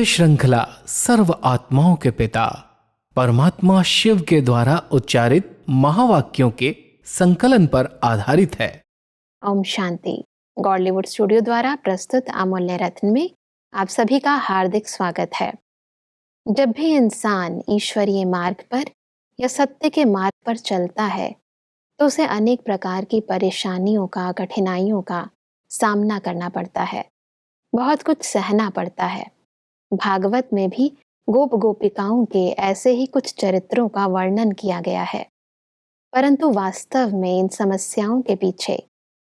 श्रृंखला सर्व आत्माओं के पिता परमात्मा शिव के द्वारा उच्चारित महावाक्यों के संकलन पर आधारित है। ओम शांति। गॉडलीवुड स्टूडियो द्वारा प्रस्तुत अमूल्य रत्न में आप सभी का हार्दिक स्वागत है। जब भी इंसान ईश्वरीय मार्ग पर या सत्य के मार्ग पर चलता है तो उसे अनेक प्रकार की परेशानियों का, कठिनाइयों का सामना करना पड़ता है, बहुत कुछ सहना पड़ता है। भागवत में भी गोप गोपिकाओं के ऐसे ही कुछ चरित्रों का वर्णन किया गया है, परंतु वास्तव में इन समस्याओं के पीछे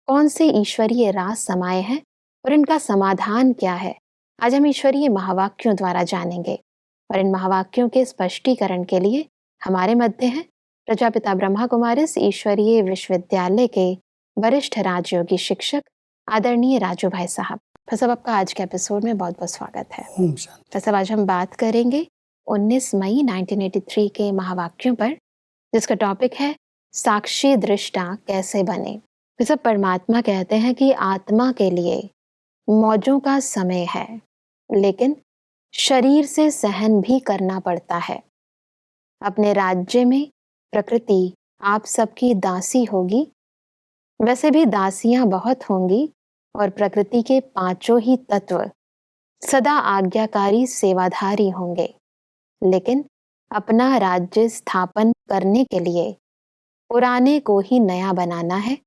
कौन से ईश्वरीय राज समाये हैं और इनका समाधान क्या है, आज हम ईश्वरीय महावाक्यों द्वारा जानेंगे। और इन महावाक्यों के स्पष्टीकरण के लिए हमारे मध्य हैं प्रजापिता ब्रह्मा कुमारिस ईश्वरीय विश्वविद्यालय के वरिष्ठ राजयोगी शिक्षक आदरणीय राजू भाई साहब। फिर सब आपका आज के एपिसोड में बहुत बहुत स्वागत है। फिर सब आज हम बात करेंगे 19 मई 1983 के महावाक्यों पर, जिसका टॉपिक है साक्षी दृष्टा कैसे बने। फिर सब परमात्मा कहते हैं कि आत्मा के लिए मौजों का समय है, लेकिन शरीर से सहन भी करना पड़ता है। अपने राज्य में प्रकृति आप सबकी दासी होगी, वैसे भी दासियां बहुत होंगी, और प्रकृति के पांचों ही तत्व सदा आज्ञाकारी सेवाधारी होंगे। लेकिन अपना राज्य स्थापन करने के लिए पुराने को ही नया बनाना है,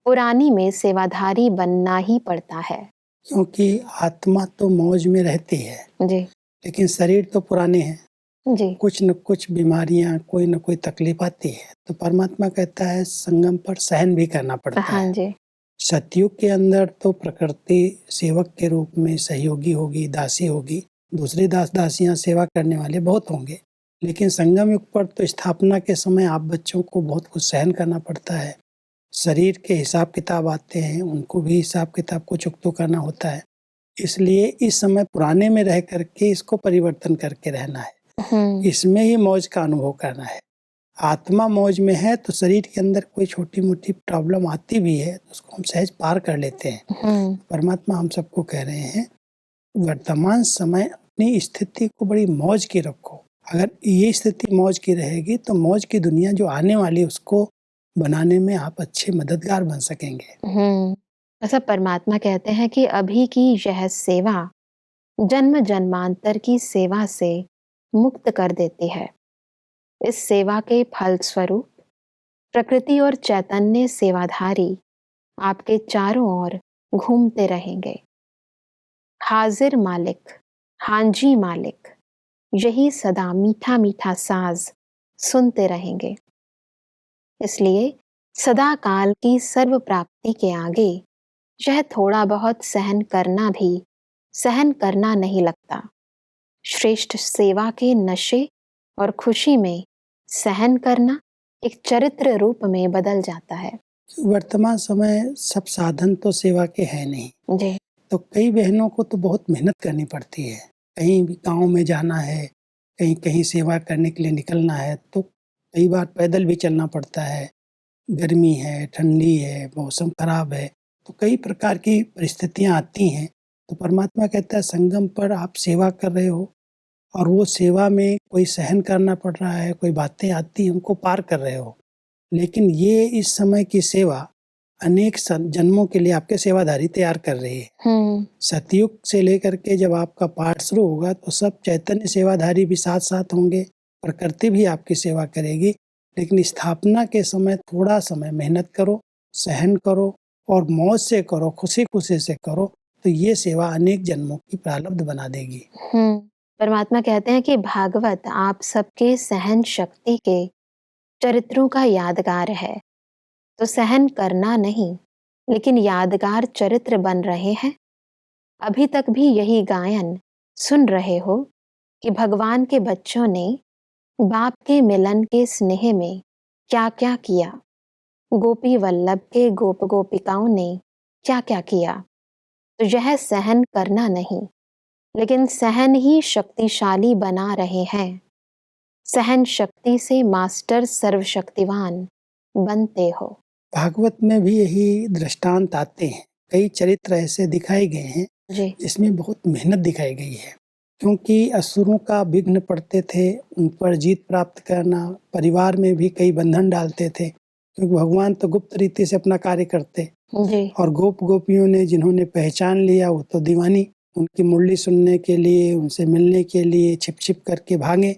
पुरानी में सेवाधारी बनना ही पड़ता है। क्योंकि आत्मा तो मौज में रहती है जी, लेकिन शरीर तो पुराने हैं जी, कुछ न कुछ बीमारियां, कोई न कोई तकलीफ आती है। तो परमात्मा कहता है संगम पर सहन भी करना पड़ता हाँ है। जी, सतयुग के अंदर तो प्रकृति सेवक के रूप में सहयोगी होगी, दासी होगी, दूसरे दास दासियां सेवा करने वाले बहुत होंगे। लेकिन संगम युग पर तो स्थापना के समय आप बच्चों को बहुत कुछ सहन करना पड़ता है। शरीर के हिसाब किताब आते हैं, उनको भी हिसाब किताब को चुकतो करना होता है। इसलिए इस समय पुराने में रह करके इसको परिवर्तन करके रहना है, इसमें ही मौज का अनुभव करना है। आत्मा मौज में है तो शरीर के अंदर कोई छोटी मोटी प्रॉब्लम आती भी है तो उसको हम सहज पार कर लेते हैं। परमात्मा हम सबको कह रहे हैं वर्तमान समय अपनी स्थिति को बड़ी मौज की रखो। अगर ये स्थिति मौज की रहेगी तो मौज की दुनिया जो आने वाली उसको बनाने में आप अच्छे मददगार बन सकेंगे। ऐसा परमात्मा कहते हैं कि अभी की यह सेवा जन्म जन्मांतर की सेवा से मुक्त कर देती है। इस सेवा के फल स्वरूप प्रकृति और चैतन्य सेवाधारी आपके चारों ओर घूमते रहेंगे। हाजिर मालिक, हांजी मालिक, यही सदा मीठा मीठा साज सुनते रहेंगे। इसलिए सदा काल की सर्व प्राप्ति के आगे यह थोड़ा बहुत सहन करना भी सहन करना नहीं लगता। श्रेष्ठ सेवा के नशे और खुशी में सहन करना एक चरित्र रूप में बदल जाता है। वर्तमान समय सब साधन तो सेवा के हैं नहीं जी, तो कई बहनों को तो बहुत मेहनत करनी पड़ती है। कहीं भी गांव में जाना है, कहीं कहीं सेवा करने के लिए निकलना है तो कई बार पैदल भी चलना पड़ता है। गर्मी है, ठंडी है, मौसम खराब है, तो कई प्रकार की परिस्थितियां आती हैं। तो परमात्मा कहता है संगम पर आप सेवा कर रहे हो और वो सेवा में कोई सहन करना पड़ रहा है, कोई बातें आती हैं, उनको पार कर रहे हो। लेकिन ये इस समय की सेवा अनेक जन्मों के लिए आपके सेवाधारी तैयार कर रही है। सतयुग से लेकर के जब आपका पाठ शुरू होगा तो सब चैतन्य सेवाधारी भी साथ साथ होंगे, प्रकृति भी आपकी सेवा करेगी। लेकिन स्थापना के समय थोड़ा समय मेहनत करो, सहन करो और मौज से करो, खुशी खुशी से करो, तो ये सेवा अनेक जन्मों की प्रारब्ध बना देगी। परमात्मा कहते हैं कि भागवत आप सबके सहन शक्ति के चरित्रों का यादगार है। तो सहन करना नहीं, लेकिन यादगार चरित्र बन रहे हैं। अभी तक भी यही गायन सुन रहे हो कि भगवान के बच्चों ने बाप के मिलन के स्नेह में क्या क्या किया, गोपी वल्लभ के गोप गोपिकाओं ने क्या क्या किया। तो यह सहन करना नहीं, लेकिन सहन ही शक्तिशाली बना रहे हैं। सहन शक्ति से मास्टर सर्वशक्तिवान बनते हो। भागवत में भी यही दृष्टांत आते हैं। कई चरित्र ऐसे दिखाए गए हैं जी, जिसमें बहुत मेहनत दिखाई गई है। क्योंकि असुरों का विघ्न पड़ते थे, उन पर जीत प्राप्त करना, परिवार में भी कई बंधन डालते थे, क्योंकि भगवान तो गुप्त रीति से अपना कार्य करते। जी। और गोपियों ने जिन्होंने पहचान लिया वो तो दीवानी, उनकी मुरली सुनने के लिए, उनसे मिलने के लिए छिप-छिप करके भागे।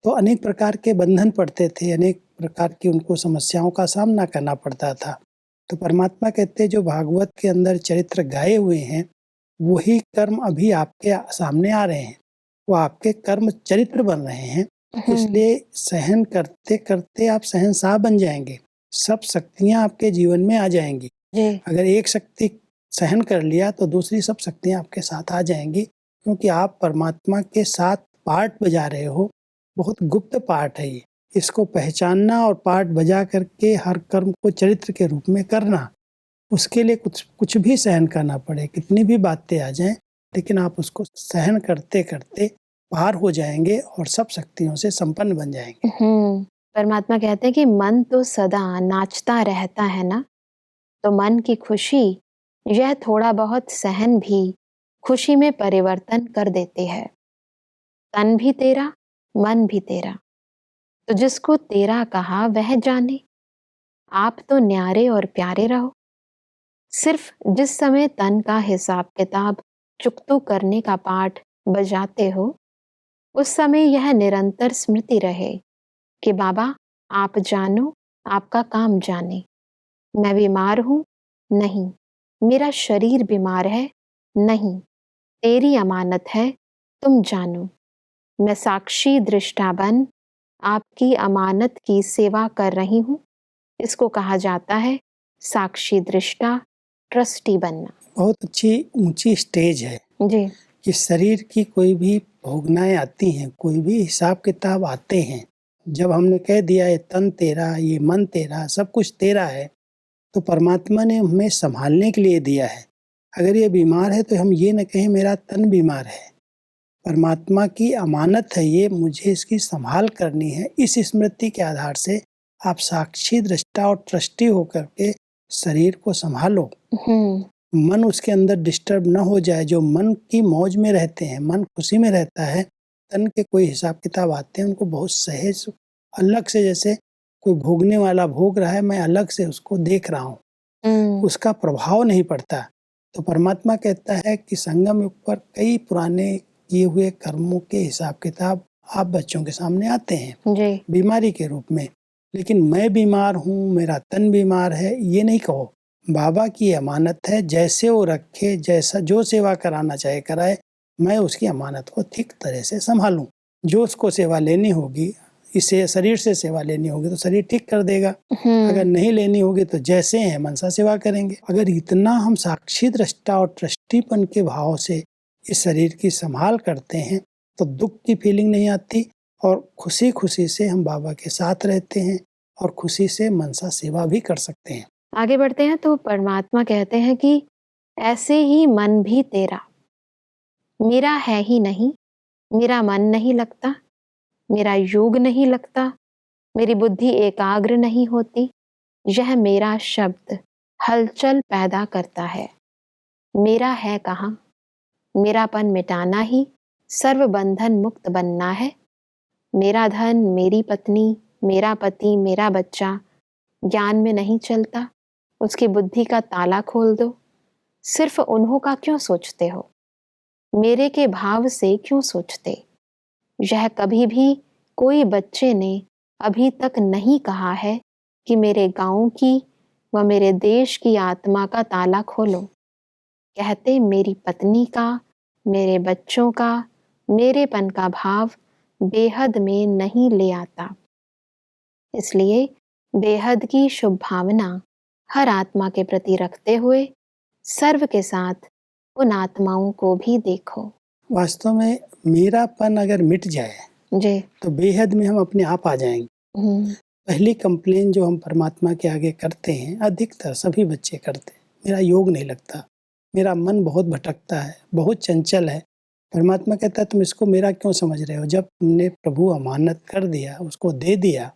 तो अनेक प्रकार के बंधन पड़ते थे, अनेक प्रकार की उनको समस्याओं का सामना करना पड़ता था। तो परमात्मा कहते हैं जो भागवत के अंदर चरित्र गाए हुए हैं, वही कर्म अभी आपके सामने आ रहे हैं। वो आपके कर्म चरित्र बन रहे हैं, इसलिए सहन करते-करते आप शहंशाह बन जाएँगे। सब शक्तियाँ आपके जीवन में आ जाएँगी। जी। अगर एक शक्ति सहन कर लिया तो दूसरी सब शक्तियाँ आपके साथ आ जाएँगी, क्योंकि आप परमात्मा के साथ पार्ट बजा रहे हो। बहुत गुप्त पार्ट है ये। इसको पहचानना और पार्ट बजा करके हर कर्म को चरित्र के रूप में करना, उसके लिए कुछ भी सहन करना पड़े, कितनी भी बातें आ जाएँ, लेकिन आप उसको सहन करते-करते पार हो जाएँगे और सब शक्तियों से संपन्न बन जाएँगे। परमात्मा कहते हैं कि मन तो सदा नाचता रहता है ना, तो मन की खुशी यह थोड़ा बहुत सहन भी खुशी में परिवर्तन कर देते हैं। तन भी तेरा, मन भी तेरा, तो जिसको तेरा कहा वह जाने। आप तो न्यारे और प्यारे रहो। सिर्फ जिस समय तन का हिसाब किताब चुकतू करने का पाठ बजाते हो, उस समय यह निरंतर स्मृति रहे कि बाबा आप जानो, आपका काम जाने। मैं बीमार हूँ? नहीं। मेरा शरीर बीमार है? नहीं। तेरी अमानत है, तुम जानो। मैं साक्षी दृष्टा बन आपकी अमानत की सेवा कर रही हूँ। इसको कहा जाता है साक्षी दृष्टा, ट्रस्टी बनना। बहुत अच्छी ऊंची स्टेज है जी। कि शरीर की कोई भी भोगनाएं आती हैं, कोई भी हिसाब किताब आते हैं, जब हमने कह दिया ये तन तेरा, ये मन तेरा, सब कुछ तेरा है, तो परमात्मा ने हमें संभालने के लिए दिया है। अगर ये बीमार है तो हम ये न कहें मेरा तन बीमार है, परमात्मा की अमानत है ये, मुझे इसकी संभाल करनी है। इस स्मृति के आधार से आप साक्षी दृष्टा और ट्रस्टी होकर के शरीर को संभालो। मन उसके अंदर डिस्टर्ब न हो जाए। जो मन की मौज में रहते हैं, मन खुशी में रहता है, तन के कोई हिसाब किताब आते हैं उनको बहुत सहज, अलग से, जैसे कोई भोगने वाला भोग रहा है, मैं अलग से उसको देख रहा हूँ, उसका प्रभाव नहीं पड़ता। तो परमात्मा कहता है कि संगम युग पर कई पुराने किए हुए कर्मों के हिसाब किताब आप बच्चों के सामने आते हैं जी। बीमारी के रूप में, लेकिन मैं बीमार हूँ, मेरा तन बीमार है, ये नहीं कहो। बाबा की अमानत है, जैसे वो रखे, जैसा जो सेवा कराना चाहे कराए, मैं उसकी अमानत को ठीक तरह से संभालूं। जो उसको सेवा लेनी होगी, इसे शरीर से सेवा लेनी होगी तो शरीर ठीक कर देगा, अगर नहीं लेनी होगी तो जैसे हैं मनसा सेवा करेंगे। अगर इतना हम साक्षी दृष्टा और ट्रस्टीपन के भाव से इस शरीर की संभाल करते हैं तो दुख की फीलिंग नहीं आती और खुशी खुशी से हम बाबा के साथ रहते हैं और खुशी से मनसा सेवा भी कर सकते हैं। आगे बढ़ते हैं तो परमात्मा कहते हैं कि ऐसे ही मन भी तेरा, मेरा है ही नहीं, मेरा मन नहीं लगता, मेरा योग नहीं लगता, मेरी बुद्धि एकाग्र नहीं होती, यह मेरा शब्द हलचल पैदा करता है। मेरा है कहाँ? मेरापन मिटाना ही सर्व बंधन मुक्त बनना है। मेरा धन, मेरी पत्नी, मेरा पति, मेरा बच्चा ज्ञान में नहीं चलता, उसकी बुद्धि का ताला खोल दो। सिर्फ उन्हों का क्यों सोचते हो? मेरे के भाव से क्यों सोचते? यह कभी भी कोई बच्चे ने अभी तक नहीं कहा है कि मेरे गांव की व मेरे देश की आत्मा का ताला खोलो। कहते मेरी पत्नी का, मेरे बच्चों का, मेरेपन का भाव बेहद में नहीं ले आता। इसलिए बेहद की शुभ भावना हर आत्मा के प्रति रखते हुए सर्व के साथ उन आत्माओं को भी देखो। वास्तव में मेरापन अगर मिट जाए जी। तो बेहद में हम अपने आप आ जाएंगे। पहली कंप्लेन जो हम परमात्मा के आगे करते हैं, अधिकतर सभी बच्चे करते हैं, मेरा योग नहीं लगता, मेरा मन बहुत भटकता है, बहुत चंचल है। परमात्मा कहता है तुम इसको मेरा क्यों समझ रहे हो? जब तुमने प्रभु अमानत कर दिया, उसको दे दिया,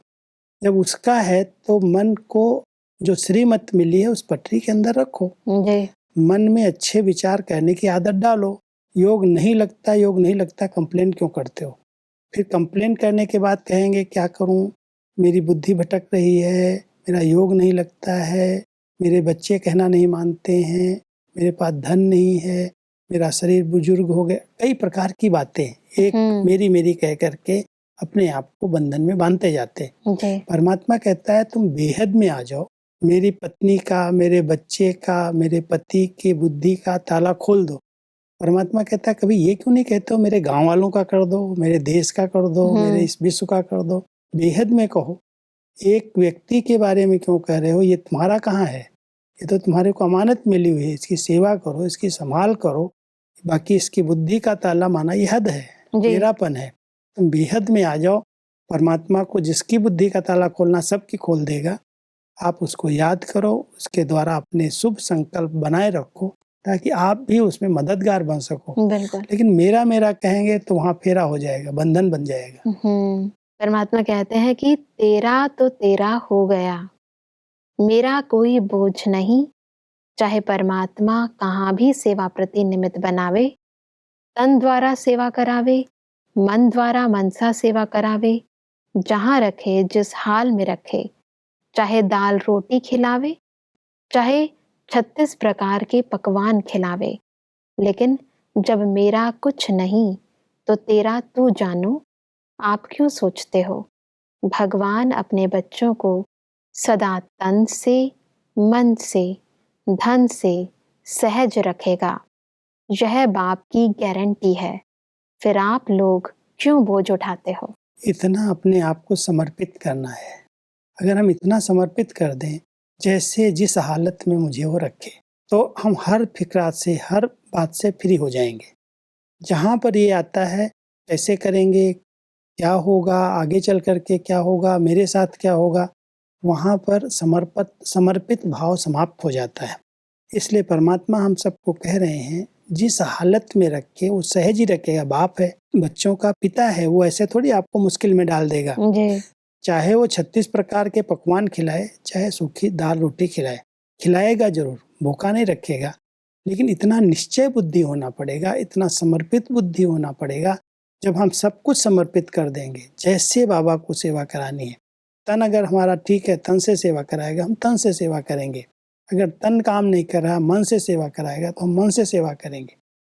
जब उसका है तो मन को जो श्रीमत मिली है उस पटरी के अंदर रखो। जी। मन में अच्छे विचार करने की आदत डालो। योग नहीं लगता कंप्लेन क्यों करते हो? फिर कंप्लेन करने के बाद कहेंगे क्या करूं, मेरी बुद्धि भटक रही है, मेरा योग नहीं लगता है, मेरे बच्चे कहना नहीं मानते हैं, मेरे पास धन नहीं है, मेरा शरीर बुजुर्ग हो गया, कई प्रकार की बातें एक मेरी मेरी कह करके अपने आप को बंधन में बांधते जाते। परमात्मा कहता है तुम बेहद में आ जाओ, मेरी पत्नी का, मेरे बच्चे का, मेरे पति की बुद्धि का ताला खोल दो। परमात्मा कहता है कभी ये क्यों नहीं कहते हो मेरे गांव वालों का कर दो, मेरे देश का कर दो, मेरे इस विश्व का कर दो, बेहद में कहो। एक व्यक्ति के बारे में क्यों कह रहे हो? ये तुम्हारा कहाँ है? ये तो तुम्हारे को अमानत मिली हुई है, इसकी सेवा करो, इसकी संभाल करो। बाकी इसकी बुद्धि का ताला माना ये हद है, तेरापन है। तुम बेहद में आ जाओ। परमात्मा को जिसकी बुद्धि का ताला खोलना सबकी खोल देगा। आप उसको याद करो, उसके द्वारा अपने शुभ संकल्प बनाए रखो ताकि आप भी उसमें मददगार बन सको। बिल्कुल। लेकिन मेरा मेरा कहेंगे तो वहाँ फेरा हो जाएगा, बंधन बन जाएगा। परमात्मा कहते हैं कि तेरा तो तेरा हो गया, मेरा कोई बोझ नहीं। चाहे परमात्मा कहाँ भी सेवा प्रति निमित्त बनावे, तन द्वारा सेवा करावे, मन द्वारा मनसा सेवा करावे, जहाँ रखे, जिस हाल में रखे, चाहे दाल रोटी खिलावे, चाहे 36 प्रकार के पकवान खिलावे, लेकिन जब मेरा कुछ नहीं तो तेरा तू जानो, आप क्यों सोचते हो? भगवान अपने बच्चों को सदा तन से, मन से, धन से सहज रखेगा। यह बाप की गारंटी है। फिर आप लोग क्यों बोझ उठाते हो? इतना अपने आप को समर्पित करना है। अगर हम इतना समर्पित कर दें जैसे जिस हालत में मुझे वो रखे, तो हम हर फिक्रात से, हर बात से फ्री हो जाएंगे। जहाँ पर ये आता है कैसे करेंगे, क्या होगा, आगे चल करके क्या होगा, मेरे साथ क्या होगा, वहाँ पर समर्पित भाव समाप्त हो जाता है। इसलिए परमात्मा हम सबको कह रहे हैं जिस हालत में रखे वो सहज ही रखेगा। बाप है, बच्चों का पिता है, वो ऐसे थोड़ी आपको मुश्किल में डाल देगा। चाहे वो 36 प्रकार के पकवान खिलाए, चाहे सूखी दाल रोटी खिलाए, खिलाएगा जरूर, भूखा नहीं रखेगा। लेकिन इतना निश्चय बुद्धि होना पड़ेगा, इतना समर्पित बुद्धि होना पड़ेगा। जब हम सब कुछ समर्पित कर देंगे, जैसे बाबा को सेवा करानी है, तन अगर हमारा ठीक है, तन से सेवा कराएगा, हम तन से सेवा करेंगे। अगर तन काम नहीं कर रहा, मन से सेवा कराएगा तो हम मन से सेवा करेंगे।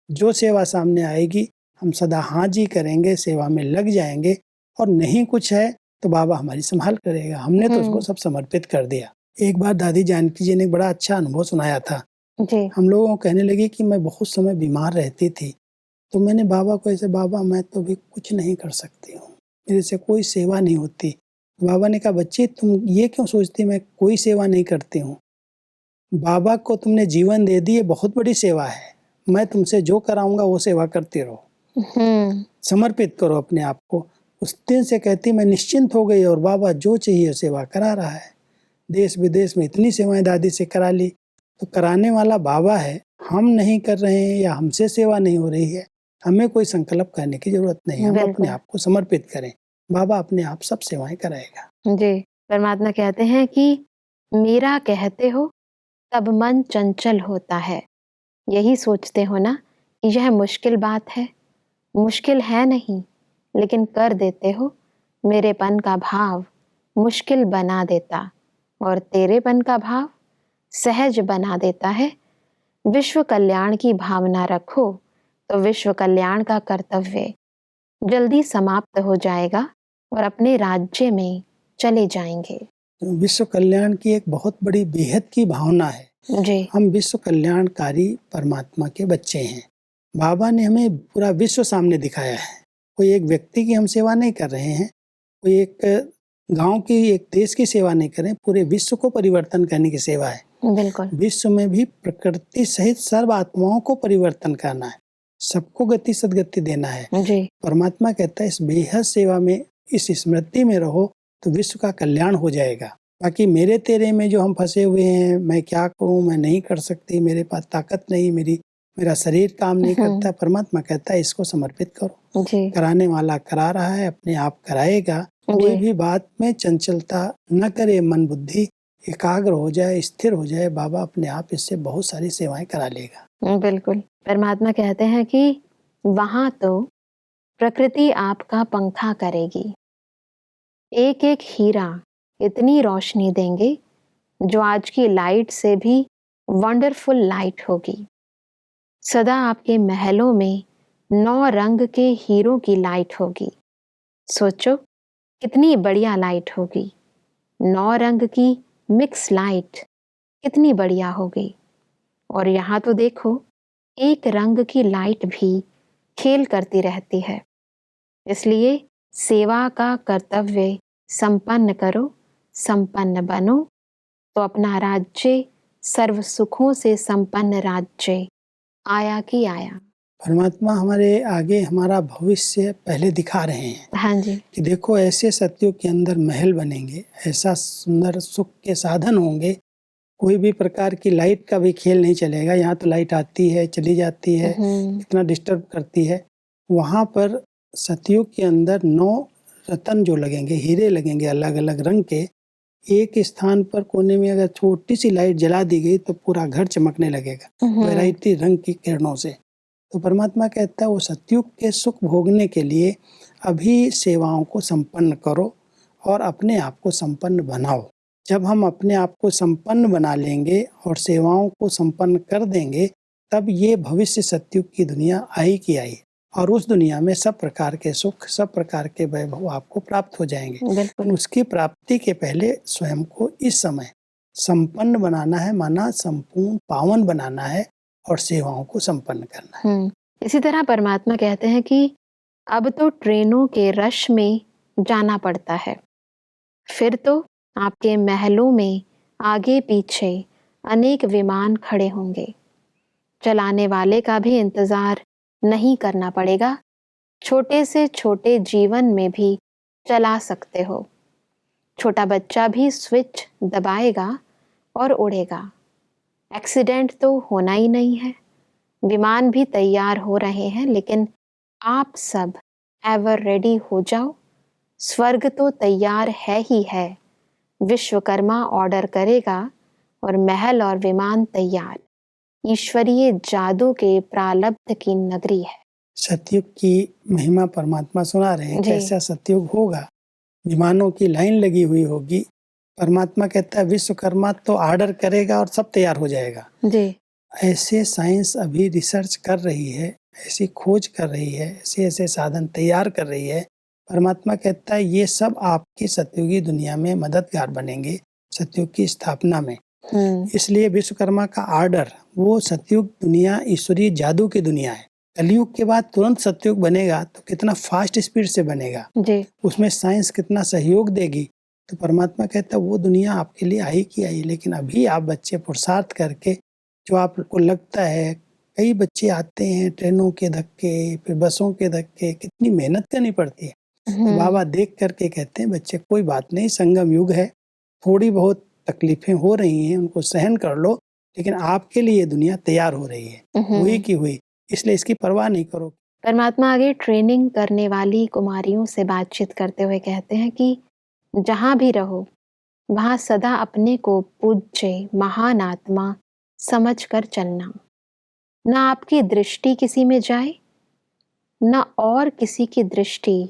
जो सेवा सामने आएगी हम सदा हाँ जी करेंगे, सेवा में लग जाएंगे। और नहीं कुछ है तो बाबा हमारी संभाल करेगा। हमने तो उसको सब समर्पित कर दिया। एक बार दादी जानकी जी ने बड़ा अच्छा अनुभव सुनाया था। हम लोगों को कहने लगी कि मैं बहुत समय बीमार रहती थी, तो मैंने बाबा को ऐसे, बाबा मैं तो भी कुछ नहीं कर सकती हूँ, मेरे से कोई सेवा नहीं होती। बाबा ने कहा बच्चे तुम ये क्यों सोचती मैं कोई सेवा नहीं करती हूँ? बाबा को तुमने जीवन दे दी, ये बहुत बड़ी सेवा है। मैं तुमसे जो कराऊंगा वो सेवा करती रहो, समर्पित करो अपने आप को। उस दिन से कहती मैं निश्चिंत हो गई और बाबा जो चाहिए सेवा करा रहा है। देश विदेश में इतनी सेवाएं दादी से करा ली, तो कराने वाला बाबा है। हम नहीं कर रहे हैं या हमसे सेवा नहीं हो रही है, हमें कोई संकल्प करने की जरूरत नहीं है। हम अपने आप को समर्पित करें, बाबा अपने आप सब सेवाएं कराएगा। जी, परमात्मा कहते हैं कि मेरा कहते हो तब मन चंचल होता है। यही सोचते हो ना कि यह मुश्किल बात है। मुश्किल है नहीं, लेकिन कर देते हो। मेरेपन का भाव मुश्किल बना देता और तेरेपन का भाव सहज बना देता है। विश्व कल्याण की भावना रखो तो विश्व कल्याण का कर्तव्य जल्दी समाप्त हो जाएगा और अपने राज्य में चले जाएंगे। विश्व कल्याण की एक बहुत बड़ी बेहद की भावना है। जी। हम विश्व कल्याणकारी परमात्मा के बच्चे हैं। बाबा ने हमें पूरा विश्व सामने दिखाया है। कोई एक व्यक्ति की हम सेवा नहीं कर रहे हैं, कोई एक गांव की, एक देश की सेवा नहीं कर रहे हैं, पूरे विश्व को परिवर्तन करने की सेवा है। बिल्कुल। विश्व में भी प्रकृति सहित सर्व आत्माओं को परिवर्तन करना है, सबको गति सदगति देना है। जी। परमात्मा कहता है इस बेहद सेवा में, इस स्मृति में रहो तो विश्व का कल्याण हो जाएगा। बाकी मेरे तेरे में जो हम फंसे हुए हैं, मैं क्या करूं, मैं नहीं कर सकती, मेरे पास ताकत नहीं, मेरा शरीर काम नहीं करता, परमात्मा कहता है इसको समर्पित करो। जी। कराने वाला करा रहा है, अपने आप कराएगा। कोई भी बात में चंचलता न करे, मन बुद्धि एकाग्र हो जाए, स्थिर हो जाए, बाबा अपने आप इससे बहुत सारी सेवाएं करा लेगा। बिल्कुल। परमात्मा कहते हैं कि वहां तो प्रकृति आपका पंखा करेगी। एक एक हीरा इतनी रोशनी देंगे जो आज की लाइट से भी वंडरफुल लाइट होगी। सदा आपके महलों में 9 रंग के हीरों की लाइट होगी। सोचो कितनी बढ़िया लाइट होगी। 9 रंग की मिक्स लाइट कितनी बढ़िया होगी। और यहाँ तो देखो, एक रंग की लाइट भी खेल करती रहती है। इसलिए सेवा का कर्तव्य संपन्न करो, संपन्न बनो, तो अपना राज्य सर्व सुखों से संपन्न राज्य आया कि आया। परमात्मा हमारे आगे हमारा भविष्य पहले दिखा रहे हैं हाँ जी। कि देखो ऐसे सत्युग के अंदर महल बनेंगे, ऐसा सुंदर सुख के साधन होंगे, कोई भी प्रकार की लाइट का भी खेल नहीं चलेगा। यहाँ तो लाइट आती है चली जाती है, कितना डिस्टर्ब करती है। वहाँ पर सतयुग के अंदर 9 रतन जो लगेंगे, हीरे लगेंगे अलग अलग रंग के। एक स्थान पर कोने में अगर छोटी सी लाइट जला दी गई तो पूरा घर चमकने लगेगा वैरायटी रंग की किरणों से। तो परमात्मा कहता है वो सतयुग के सुख भोगने के लिए अभी सेवाओं को संपन्न करो और अपने आप को संपन्न बनाओ। जब हम अपने आप को संपन्न बना लेंगे और सेवाओं को संपन्न कर देंगे, तब ये भविष्य सतयुग की दुनिया आई कि आई, और उस दुनिया में सब प्रकार के सुख, सब प्रकार के वैभव आपको प्राप्त हो जाएंगे। उसकी प्राप्ति के पहले स्वयं को इस समय संपन्न बनाना है, माना संपूर्ण पावन बनाना है और सेवाओं को संपन्न करना है। इसी तरह परमात्मा कहते हैं कि अब तो ट्रेनों के रश में जाना पड़ता है, फिर तो आपके महलों में आगे पीछे अनेक विमान खड़े होंगे। चलाने वाले का भी इंतजार नहीं करना पड़ेगा। छोटे से छोटे जीवन में भी चला सकते हो। छोटा बच्चा भी स्विच दबाएगा और उड़ेगा। एक्सीडेंट तो होना ही नहीं है। विमान भी तैयार हो रहे हैं, लेकिन आप सब एवर रेडी हो जाओ। स्वर्ग तो तैयार है ही है। विश्वकर्मा ऑर्डर करेगा और महल और विमान तैयार। ईश्वरीय जादू के प्रारब्ध की नगरी है। सतयुग की महिमा परमात्मा सुना रहे हैं। कैसा सतयुग होगा, विमानों की लाइन लगी हुई होगी। परमात्मा कहता है विश्वकर्मा तो ऑर्डर करेगा और सब तैयार हो जाएगा जी। ऐसे साइंस अभी रिसर्च कर रही है, ऐसी खोज कर रही है, ऐसे ऐसे साधन तैयार कर रही है। परमात्मा कहता है ये सब आपकी सतयुगी दुनिया में मददगार बनेंगे, सतयुग की स्थापना में। इसलिए विश्वकर्मा का ऑर्डर, वो सतयुग दुनिया ईश्वरीय जादू की दुनिया है। कलयुग के बाद तुरंत सतयुग बनेगा तो कितना फास्ट स्पीड से बनेगा जी। उसमें साइंस कितना सहयोग देगी। तो परमात्मा कहता है वो दुनिया आपके लिए आई कि आई, लेकिन अभी आप बच्चे पुरुषार्थ करके, जो आपको लगता है, कई बच्चे आते हैं ट्रेनों के धक्के, फिर बसों के धक्के, कितनी मेहनत करनी पड़ती है। तो बाबा देख करके कहते हैं बच्चे कोई बात नहीं, संगम युग है, थोड़ी बहुत तकलीफें हो रही हैं, उनको सहन कर लो, लेकिन आपके लिए दुनिया तैयार हो रही है, हुई की हुई, इसलिए इसकी परवाह नहीं करो। परमात्मा आगे ट्रेनिंग करने वाली कुमारियों से बातचीत करते हुए कहते हैं कि जहां भी रहो वहां सदा अपने को पूज्य महान आत्मा समझकर चलना। ना आपकी दृष्टि किसी में जाए, ना और किसी की दृष्टि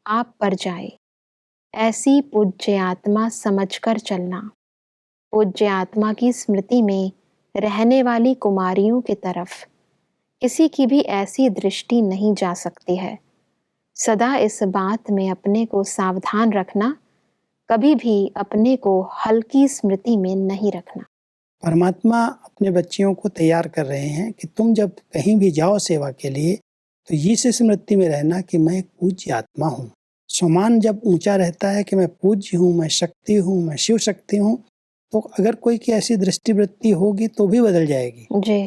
आप पर जाए। ऐसी पूज्य आत्मा समझकर चलना। पूज्य आत्मा की स्मृति में रहने वाली कुमारियों की तरफ किसी की भी ऐसी दृष्टि नहीं जा सकती है। सदा इस बात में अपने को सावधान रखना, कभी भी अपने को हल्की स्मृति में नहीं रखना। परमात्मा अपने बच्चियों को तैयार कर रहे हैं कि तुम जब कहीं भी जाओ सेवा के लिए तो इस स्मृति में रहना कि मैं एक पूज्य आत्मा हूँ। सम्मान जब ऊंचा रहता है कि मैं पूज्य हूँ, मैं शक्ति हूँ, मैं शिव शक्ति हूँ, तो अगर कोई की ऐसी दृष्टि वृत्ति होगी तो भी बदल जाएगी जी।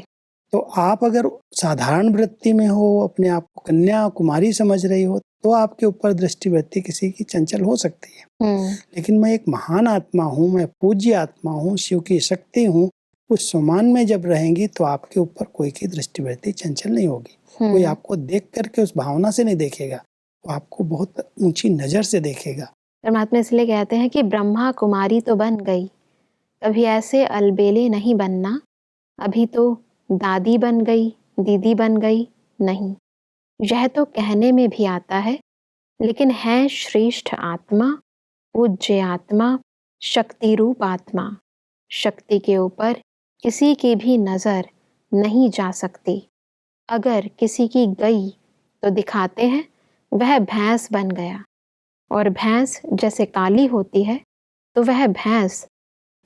तो आप अगर साधारण वृत्ति में हो, अपने आप को कन्या कुमारी समझ रही हो, तो आपके ऊपर दृष्टि वृत्ति किसी की चंचल हो सकती है। लेकिन मैं एक महान आत्मा हूँ, मैं पूज्य आत्मा हूँ, शिव की शक्ति हूँ, उस सम्मान में जब रहेंगी तो आपके ऊपर कोई की दृष्टि वृत्ति चंचल नहीं होगी। कोई आपको देख करके उस भावना से नहीं देखेगा, वो आपको बहुत ऊंची नजर से देखेगा। परमात्मा इसलिए कहते हैं कि ब्रह्मा कुमारी तो बन गई, कभी ऐसे अलबेले नहीं बनना। अभी तो दादी बन गई, दीदी बन गई, नहीं, यह तो कहने में भी आता है, लेकिन है श्रेष्ठ आत्मा, पूज्य आत्मा, शक्ति रूप आत्मा। शक्ति के ऊपर किसी की भी नज़र नहीं जा सकती। अगर किसी की गई तो दिखाते हैं वह भैंस बन गया, और भैंस जैसे काली होती है तो वह भैंस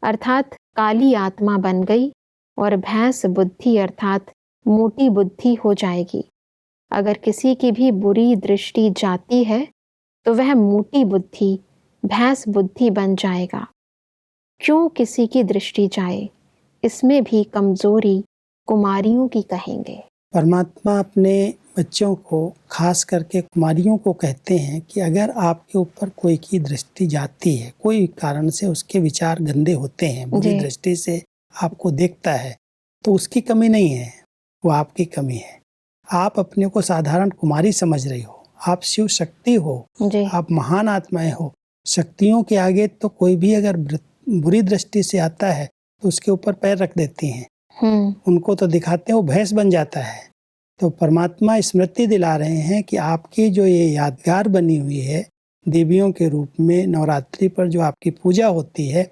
अर्थात काली आत्मा बन गई, और भैंस बुद्धि अर्थात मोटी बुद्धि हो जाएगी। अगर किसी की भी बुरी दृष्टि जाती है तो वह मोटी बुद्धि, भैंस बुद्धि बन जाएगा। क्यों किसी की दृष्टि जाए, इसमें भी कमजोरी कुमारियों की कहेंगे। परमात्मा अपने बच्चों को, खास करके कुमारियों को कहते हैं कि अगर आपके ऊपर कोई की दृष्टि जाती है, कोई कारण से उसके विचार गंदे होते हैं, बुरी दृष्टि से आपको देखता है, तो उसकी कमी नहीं है, वो आपकी कमी है। आप अपने को साधारण कुमारी समझ रही हो, आप शिव शक्ति हो, आप महान आत्माएं हो। शक्तियों के आगे तो कोई भी अगर बुरी दृष्टि से आता है तो उसके ऊपर पैर रख देती हैं, उनको तो दिखाते हैं, वो भैंस बन जाता है। तो परमात्मा स्मृति दिला रहे हैं कि आपकी जो ये यादगार बनी हुई है देवियों के रूप में, नवरात्रि पर जो आपकी पूजा होती है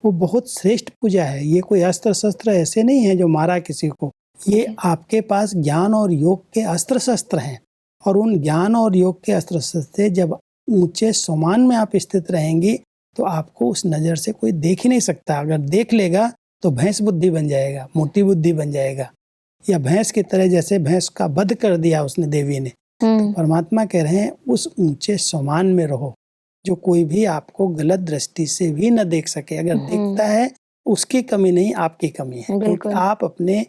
वो बहुत श्रेष्ठ पूजा है। ये कोई अस्त्र शस्त्र ऐसे नहीं है जो मारा किसी को, ये आपके पास ज्ञान और योग के अस्त्र शस्त्र हैं, और उन ज्ञान और योग के अस्त्र शस्त्र से जब ऊंचे सोमान में आप स्थित रहेंगी तो आपको उस नज़र से कोई देख ही नहीं सकता। अगर देख लेगा तो भैंस बुद्धि बन जाएगा, मोटी बुद्धि बन जाएगा, या भैंस की तरह, जैसे भैंस का वध कर दिया उसने देवी ने। तो परमात्मा कह रहे हैं उस ऊंचे सोमान में रहो जो कोई भी आपको गलत दृष्टि से भी न देख सके। अगर देखता है उसकी कमी नहीं, आपकी कमी है, क्योंकि आप अपने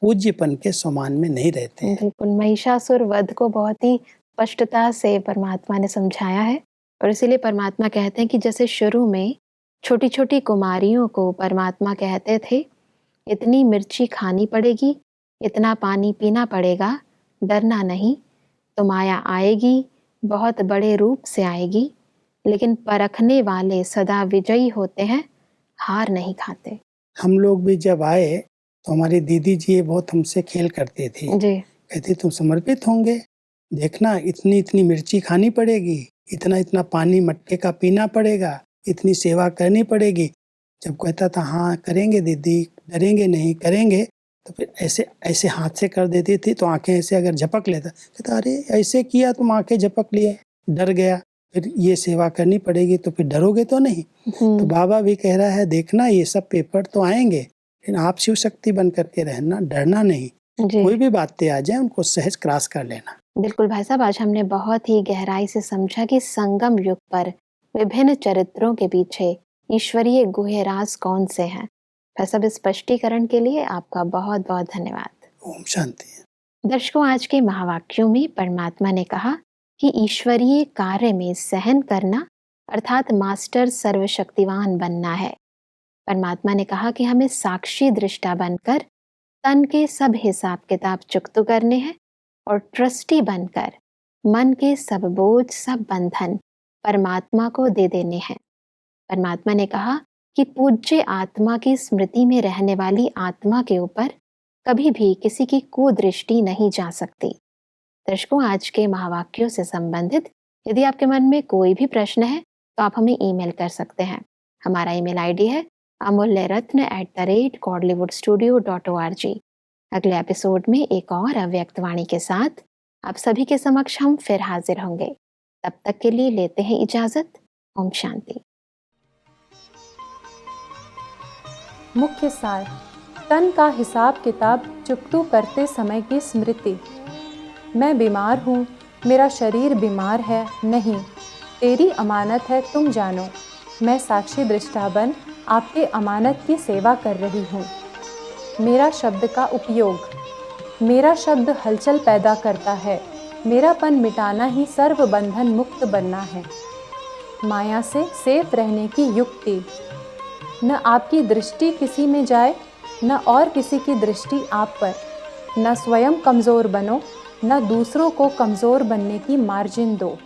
पूज्यपन के समान में नहीं रहते हैं। बिल्कुल, महिषासुर वध को बहुत ही स्पष्टता से परमात्मा ने समझाया है, और इसीलिए परमात्मा कहते हैं कि जैसे शुरू में छोटी छोटी कुमारियों को परमात्मा कहते थे इतनी मिर्ची खानी पड़ेगी, इतना पानी पीना पड़ेगा, डरना नहीं, तो माया आएगी, बहुत बड़े रूप से आएगी, लेकिन परखने वाले सदा विजयी होते हैं, हार नहीं खाते। हम लोग भी जब आए तो हमारी दीदी जी बहुत हमसे खेल करती थी, कहती तुम समर्पित होंगे, देखना इतनी इतनी मिर्ची खानी पड़ेगी, इतना इतना पानी मटके का पीना पड़ेगा, इतनी सेवा करनी पड़ेगी। जब कहता था हाँ करेंगे दीदी, डरेंगे नहीं, करेंगे, तो फिर ऐसे ऐसे हाथ से कर देती थी तो आंखें ऐसे अगर झपक लेता, कहता अरे ऐसे किया तुम, आंखें झपक लिए, डर गया, फिर ये सेवा करनी पड़ेगी तो फिर डरोगे तो नहीं। तो बाबा भी कह रहा है देखना ये सब पेपर तो आएंगे, लेकिन आप शिव शक्ति बन करके रहना, डरना नहीं, कोई भी बातें आ जाए उनको सहज क्रॉस कर लेना। बिल्कुल भाई साहब, आज हमने बहुत ही गहराई से समझा कि संगम युग पर विभिन्न चरित्रों के पीछे ईश्वरीय गुह्य राज कौन से हैं। भाई साहब, इस स्पष्टीकरण के लिए आपका बहुत बहुत धन्यवाद। ओम शांति। दर्शकों, आज के महावाक्यों में परमात्मा ने कहा कि ईश्वरीय कार्य में सहन करना अर्थात मास्टर सर्वशक्तिवान बनना है। परमात्मा ने कहा कि हमें साक्षी दृष्टा बनकर तन के सब हिसाब किताब चुकतू करने हैं, और ट्रस्टी बनकर मन के सब बोझ, सब बंधन परमात्मा को दे देने हैं। परमात्मा ने कहा कि पूज्य आत्मा की स्मृति में रहने वाली आत्मा के ऊपर कभी भी किसी की कुदृष्टि नहीं जा सकती। दर्शकों, आज के महावाक्यों से संबंधित यदि आपके मन में कोई भी प्रश्न है तो आप हमें ईमेल कर सकते हैं। हमारा ईमेल आईडी है amulyaratna@godlywoodstudio.org। अगले एपिसोड में एक और अव्यक्त वाणी के साथ आप सभी के समक्ष हम फिर हाजिर होंगे। तब तक के लिए लेते हैं इजाजत। ओम शांति। मुख्य सार, तन का हिसाब किताब चुकतू करते समय की स्मृति। मैं बीमार हूँ, मेरा शरीर बीमार है, नहीं, तेरी अमानत है, तुम जानो। मैं साक्षी दृष्टा बन आपके अमानत की सेवा कर रही हूँ। मेरा शब्द का उपयोग, मेरा शब्द हलचल पैदा करता है, मेरापन मिटाना ही सर्व बंधन मुक्त बनना है। माया से सेफ रहने की युक्ति, न आपकी दृष्टि किसी में जाए, न और किसी की दृष्टि आप पर। न स्वयं कमज़ोर बनो, न दूसरों को कमज़ोर बनने की मार्जिन दो।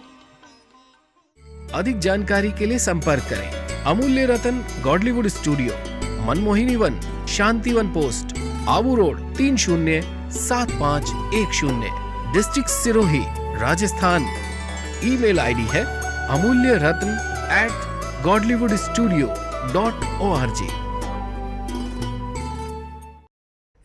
अधिक जानकारी के लिए संपर्क करें Amulya Ratan Godlywood studio, Manmohini Van, Shanti Van post, Abu road, 307510, district Sirohi, Rajasthan. Email ID है amulyaratn@godlywoodstudio.org।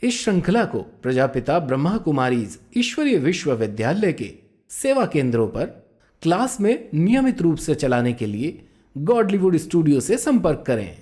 इस श्रृंखला को प्रजापिता ब्रह्मा कुमारीज ईश्वरीय विश्वविद्यालय के सेवा केंद्रों पर क्लास में नियमित रूप से चलाने के लिए गॉडलीवुड स्टूडियो से संपर्क करें।